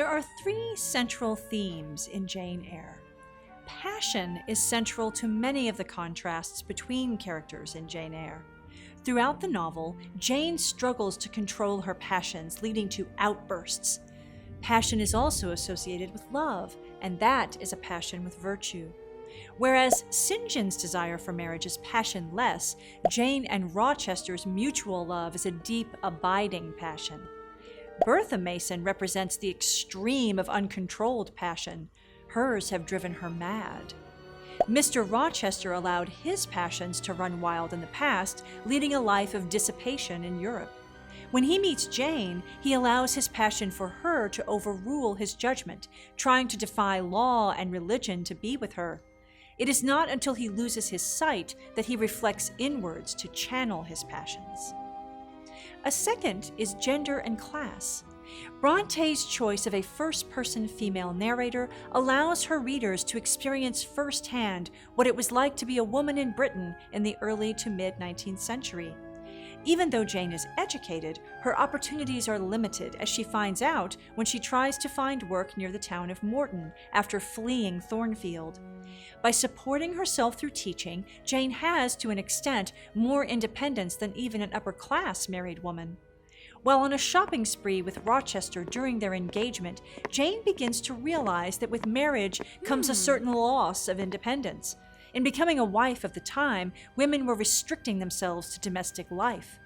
There are three central themes in Jane Eyre. Passion is central to many of the contrasts between characters in Jane Eyre. Throughout the novel, Jane struggles to control her passions, leading to outbursts. Passion is also associated with love, and that is a passion with virtue. Whereas St. John's desire for marriage is passionless, Jane and Rochester's mutual love is a deep, abiding passion. Bertha Mason represents the extreme of uncontrolled passion. Hers have driven her mad. Mr. Rochester allowed his passions to run wild in the past, leading a life of dissipation in Europe. When he meets Jane, he allows his passion for her to overrule his judgment, trying to defy law and religion to be with her. It is not until he loses his sight that he reflects inwards to channel his passions. A second is gender and class. Bronte's choice of a first-person female narrator allows her readers to experience firsthand what it was like to be a woman in Britain in the early to mid-19th century. Even though Jane is educated, her opportunities are limited, as she finds out when she tries to find work near the town of Morton after fleeing Thornfield. By supporting herself through teaching, Jane has, to an extent, more independence than even an upper-class married woman. While on a shopping spree with Rochester during their engagement, Jane begins to realize that with marriage comes a certain loss of independence. In becoming a wife of the time, women were restricting themselves to domestic life.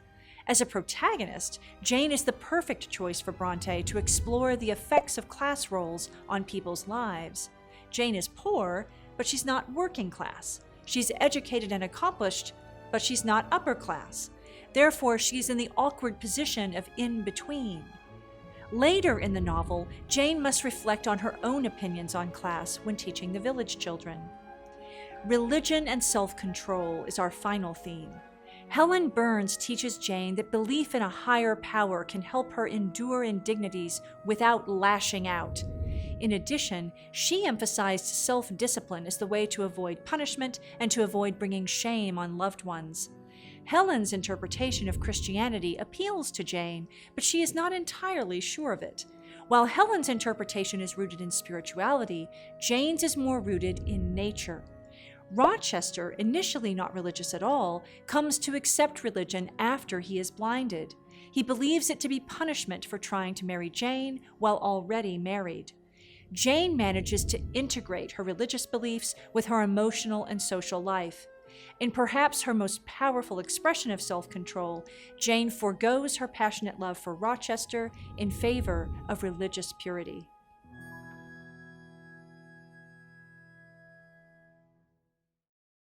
As a protagonist, Jane is the perfect choice for Bronte to explore the effects of class roles on people's lives. Jane is poor, but she's not working class. She's educated and accomplished, but she's not upper class. Therefore, she's in the awkward position of in-between. Later in the novel, Jane must reflect on her own opinions on class when teaching the village children. Religion and self-control is our final theme. Helen Burns teaches Jane that belief in a higher power can help her endure indignities without lashing out. In addition, she emphasized self-discipline as the way to avoid punishment and to avoid bringing shame on loved ones. Helen's interpretation of Christianity appeals to Jane, but she is not entirely sure of it. While Helen's interpretation is rooted in spirituality, Jane's is more rooted in nature. Rochester, initially not religious at all, comes to accept religion after he is blinded. He believes it to be punishment for trying to marry Jane while already married. Jane manages to integrate her religious beliefs with her emotional and social life. In perhaps her most powerful expression of self-control, Jane forgoes her passionate love for Rochester in favor of religious purity.